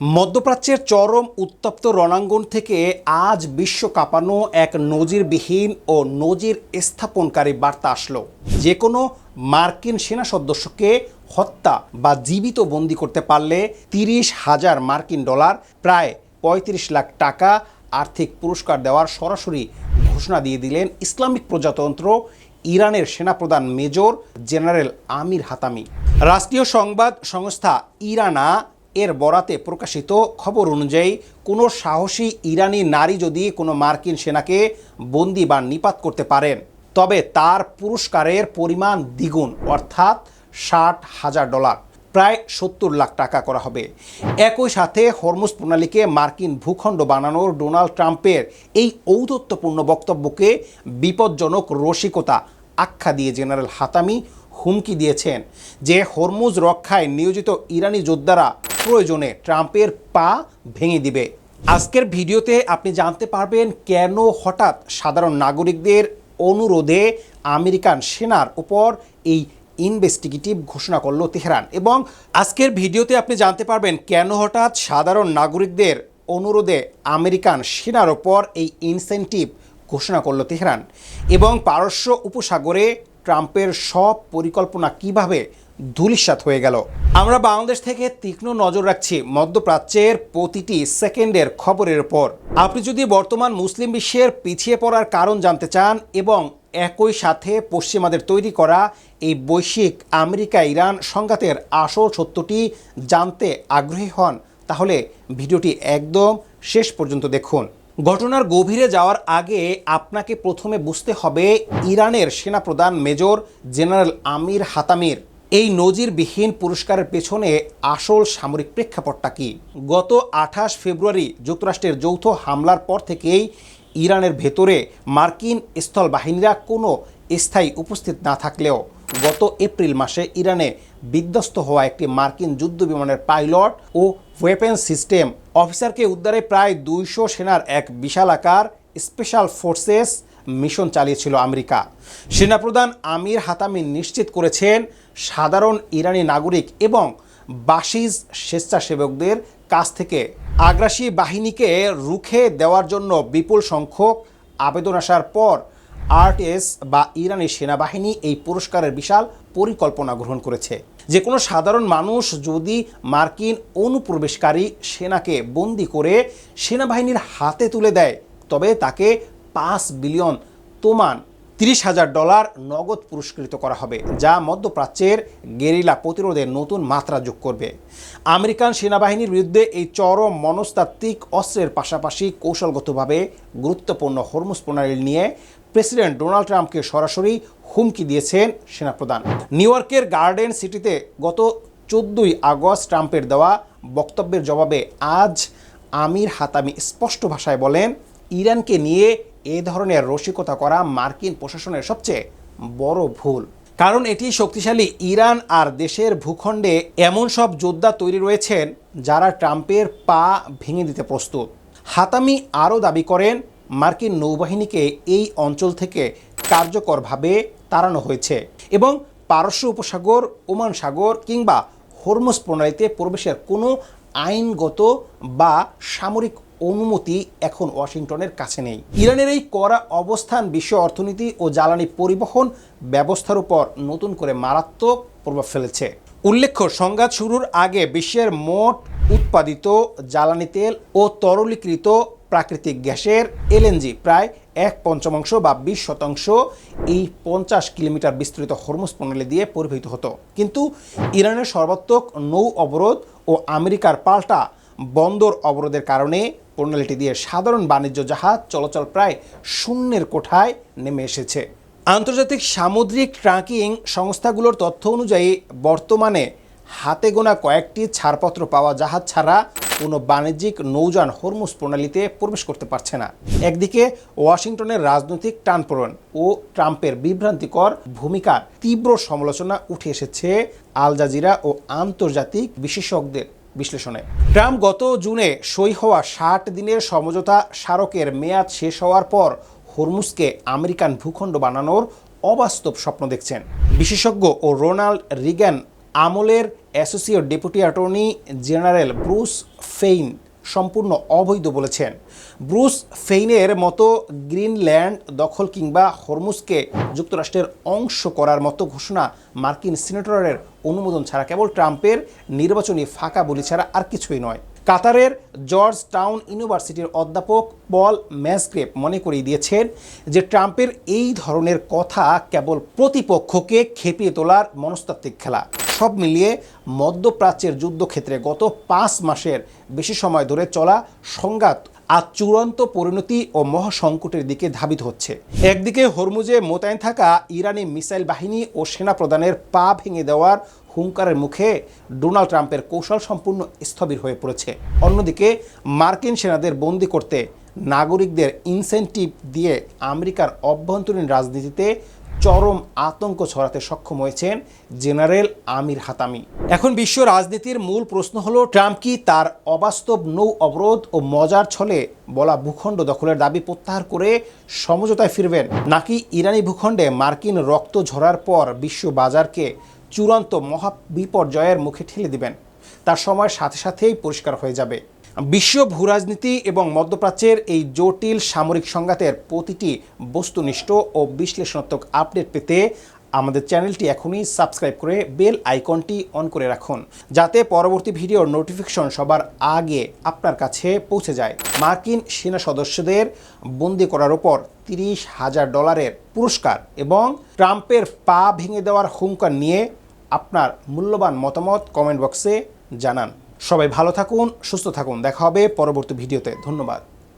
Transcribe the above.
মধ্যপ্রাচ্যের চরম উত্তপ্ত রণাঙ্গন থেকে আজ বিশ্ব কাঁপানো এক নজিরবিহীন ও নজির স্থাপনকারী বার্তা আসলো। যে কোনো মার্কিন সেনা সদস্যকে হত্যা বা জীবিত বন্দী করতে পারলে 30,000 মার্কিন ডলার প্রায় 35 লাখ টাকা আর্থিক পুরস্কার দেওয়ার সরাসরি ঘোষণা দিয়ে দিলেন ইসলামিক প্রজাতন্ত্র ইরানের সেনাপ্রধান মেজর জেনারেল আমির হাতামি। রাষ্ট্রীয় সংবাদ সংস্থা ইরানা এর বরাতে প্রকাশিত খবর অনুযায়ী কোনো সাহসী ইরানি নারী যদি কোনো মার্কিন সেনাকে বন্দি বা নিপাত করতে পারেন তবে তার পুরস্কারের পরিমাণ দ্বিগুণ অর্থাৎ 60,000 ডলার প্রায় 70 লাখ টাকা করা হবে। একই সাথে হরমুজ প্রণালীকে মার্কিন ভূখণ্ড বানানোর ডোনাল্ড ট্রাম্পের এই ঔদ্ধত্যপূর্ণ বক্তব্যকে বিপজ্জনক রসিকতা আখ্যা দিয়ে জেনারেল হাতামি হুমকি দিয়েছেন যে হরমুজ রক্ষায় নিয়োজিত ইরানি যোদ্ধারা প্রয়োজনে ট্রাম্পের পা ভেঙে দিবে। আজকের ভিডিওতে আপনি জানতে পারবেন কেন হঠাৎ সাধারণ নাগরিকদের অনুরোধে আমেরিকান সেনার উপর এই ইনভেস্টিগেটিভ ঘোষণা করল তেহরান, এবং আজকের ভিডিওতে আপনি জানতে পারবেন কেন হঠাৎ সাধারণ নাগরিকদের অনুরোধে আমেরিকান সেনার উপর এই ইনসেন্টিভ ঘোষণা করল তেহরান, এবং পারস্য উপসাগরে ট্রাম্পের সব পরিকল্পনা কিভাবে ধূলিসাৎ হয়ে গেল। আমরা বাংলাদেশ থেকে তীক্ষ্ণ নজর রাখছি মধ্যপ্রাচ্যের প্রতিটি সেকেন্ডের খবরের উপর। আপনি যদি বর্তমান মুসলিম বিশ্বের পিছিয়ে পড়ার কারণ জানতে চান এবং একই সাথে পশ্চিমাদের তৈরি করা এই বৈশ্বিক আমেরিকা ইরান সংঘাতের আসল সত্যটি জানতে আগ্রহী হন, তাহলে ভিডিওটি একদম শেষ পর্যন্ত দেখুন। ঘটনার গভীরে যাওয়ার আগে আপনাকে প্রথমে বুঝতে হবে ইরানের সেনাপ্রধান মেজর জেনারেল আমির হাতামির এই নজিরবিহীন পুরস্কারের পেছনে আসল সামরিক প্রেক্ষাপটটা কি। গত 28 ফেব্রুয়ারি যুক্তরাষ্ট্রের যৌথ হামলার পর থেকেই ইরানের ভেতরে মার্কিন স্থল বাহিনীরা কোনো স্থায়ী উপস্থিত না থাকলেও গত এপ্রিল মাসে ইরানে বিধ্বস্ত হওয়া একটি মার্কিন যুদ্ধ বিমানের পাইলট ও ওয়েপেন সিস্টেম অফিসারকে উদ্ধারে প্রায় 200 সেনার এক বিশালাকার স্পেশাল ফোর্সেস মিশন চালিয়েছিল আমেরিকা। সেনাপ্রধান আমির হাতামি নিশ্চিত করেছেন সাধারণ ইরানি নাগরিক এবং বাসিজ স্বেচ্ছাসেবকদের কাছ থেকে আগ্রাসী বাহিনীকে রুখে দেওয়ার জন্য বিপুল সংখ্যক আবেদন আসার পর আরটিএস বা ইরানি সেনাবাহিনী এই পুরস্কারের বিশাল পরিকল্পনা গ্রহণ করেছে। যে কোনো সাধারণ মানুষ যদি মার্কিন অনুপ্রবেশকারী সেনাকে বন্দি করে সেনাবাহিনীর হাতে তুলে দেয় তবে তাকে 5 বিলিয়ন তোমান 30,000 ডলার নগদ পুরস্কৃত করা হবে, যা মধ্যপ্রাচ্যের গেরিলা প্রতিরোধে নতুন মাত্রা যোগ করবে। আমেরিকান সেনাবাহিনীর বিরুদ্ধে এই চরম মনস্তাত্ত্বিক অস্ত্রের পাশাপাশি কৌশলগতভাবে গুরুত্বপূর্ণ হরমুজ প্রণালী নিয়ে প্রেসিডেন্ট ডোনাল্ড ট্রাম্পকে সরাসরি হুমকি দিয়েছেন সেনাপ্রধান। নিউ ইয়র্কের গার্ডেন সিটিতে গত 14 আগস্ট ট্রাম্পের দেওয়া বক্তব্যের জবাবে আজ আমির হাতামি স্পষ্ট ভাষায় বলেন, ইরানকে নিয়ে এ ধরনের রসিকতা করা মার্কিন প্রশাসনের সবচেয়ে বড় ভুল, কারণ এটি শক্তিশালী ইরান আর দেশের ভূখণ্ডে এমন সব যোদ্ধা তৈরি রয়েছেন যারা ট্রাম্পের পা ভেঙে দিতে প্রস্তুত। হাতামি আরও দাবি করেন মার্কিন নৌবাহিনীকে এই অঞ্চল থেকে কার্যকরভাবে তাড়ানো হয়েছে এবং পারস্য উপসাগর, ওমান সাগর কিংবা হরমুজ প্রণালীতে প্রবেশের কোনো আইনগত বা সামরিক অনুমতি এখন ওয়াশিংটনের কাছে নেই। ইরানের এই কড়া অবস্থান বিশ্ব অর্থনীতি ও জ্বালানি পরিবহন ব্যবস্থার উপর নতুন করে মারাত্মক প্রভাব ফেলেছে। উল্লেখ্য, সংঘাত শুরুর আগে বিশ্বের মোট উৎপাদিত জ্বালানি তেল ও তরলীকৃত প্রাকৃতিক গ্যাসের এলএনজি প্রায় 1/5 বা 20% এই 50 কিলোমিটার বিস্তৃত হরমুজ প্রণালী দিয়ে পরিবহিত হতো। কিন্তু ইরানের সর্বাত্মক নৌ অবরোধ ও আমেরিকার পাল্টা বন্দর অবরোধের কারণে প্রণালীটি দিয়ে সাধারণ বাণিজ্য জাহাজ চলাচল প্রায় শূন্যের কোঠায় নেমে এসেছে। আন্তর্জাতিক সামুদ্রিক ট্র্যাকিং সংস্থাগুলোর তথ্য অনুযায়ী বর্তমানে হাতে গোনা কয়েকটি ছাড়পত্র পাওয়া জাহাজ ছাড়া কোনো বাণিজ্যিক নৌযান হরমুজ প্রণালীতে প্রবেশ করতে পারছে না। একদিকে ওয়াশিংটনের রাজনৈতিক টানপোড়েন ও ট্রাম্পের বিভ্রান্তিকর ভূমিকার তীব্র সমালোচনা উঠে এসেছে আল জাজিরা ও আন্তর্জাতিক বিশেষজ্ঞদের বিশ্লেষণে। ট্রাম্প গত জুনে সই হওয়া 60 দিনের সমঝোতা স্মারকের মেয়াদ শেষ হওয়ার পর হরমুজকে আমেরিকান ভূখণ্ড বানানোর অবাস্তব স্বপ্ন দেখছেন। বিশেষজ্ঞ ও রোনাল্ড রিগান আমলের associate deputy attorney general Bruce Fein সম্পূর্ণ অবৈধ বলেছেন। ব্রুস ফেইনের মতো গ্রিনল্যান্ড দখল কিংবা হরমুজকে যুক্তরাষ্ট্রের অংশ করার মতো ঘোষণা মার্কিন সিনেটরের অনুমোদন ছাড়া কেবল ট্রাম্পের নির্বাচনী ফাঁকা বলি ছাড়া আর কিছুই নয়। কাতারের জর্জ টাউন ইউনিভার্সিটির অধ্যাপক পল ম্যাসগ্রেভ মনে করিয়ে দিয়েছেন যে ট্রাম্পের এই ধরনের কথা কেবল প্রতিপক্ষকে খেপিয়ে তোলার মনস্তাত্ত্বিক খেলা। সব মিলিয়ে মধ্যপ্রাচ্যের যুদ্ধক্ষেত্রে গত 5 মাসের বেশি সময় ধরে চলা সংঘাত আজ চূড়ান্ত পরিণতি ও মহাসংকটের দিকে ধাবিত হচ্ছে। একদিকে হরমুজে মোতায়েন থাকা ইরানি মিসাইল বাহিনী ও সেনা প্রধানের পা ভেঙে দেওয়ার হুঙ্কারের মুখে ডোনাল্ড ট্রাম্পের কৌশল সম্পূর্ণ স্থবির হয়ে পড়েছে। অন্যদিকে মার্কিন সেনাদের বন্দী করতে নাগরিকদের ইনসেন্টিভ দিয়ে আমেরিকার অভ্যন্তরীণ রাজনীতিতে চরম আতঙ্ক ছড়াতে সক্ষম হয়েছেন জেনারেল আমির হাতামি। এখন বিশ্ব রাজনীতির মূল প্রশ্ন হলো, ট্রাম্প কি তার অবাস্তব নৌ অবরোধ ও মজার ছলে বলা ভূখণ্ড দখলের দাবি প্রত্যাহার করে সমঝোতায় ফিরবেন, নাকি ইরানি ভূখণ্ডে মার্কিন রক্ত ঝরার পর বিশ্ব বাজারকে চূড়ান্ত মহা বিপর্যয়ের মুখে ঠেলে দিবেন? তার সময় সাথে সাথেই পরিষ্কার হয়ে যাবে। বিশ্ব ভূরাজনীতি এবং মধ্যপ্রাচ্যের এই জটিল সামরিক সংঘাতের প্রতিটি বস্তুনিষ্ঠ ও বিশ্লেষণাত্মক আপডেট পেতে আমাদের চ্যানেলটি এখনই সাবস্ক্রাইব করে বেল আইকনটি অন করে রাখুন, যাতে পরবর্তী ভিডিওর নোটিফিকেশন সবার আগে আপনার কাছে পৌঁছে যায়। মার্কিন সেনা সদস্যদের বন্দী করার ওপর $30,000 পুরস্কার এবং ট্রাম্পের পা ভেঙে দেওয়ার হুঙ্কার নিয়ে আপনার মূল্যবান মতামত কমেন্ট বক্সে জানান। সবাই ভালো থাকুন, সুস্থ থাকুন। দেখা হবে পরবর্তী ভিডিওতে। ধন্যবাদ।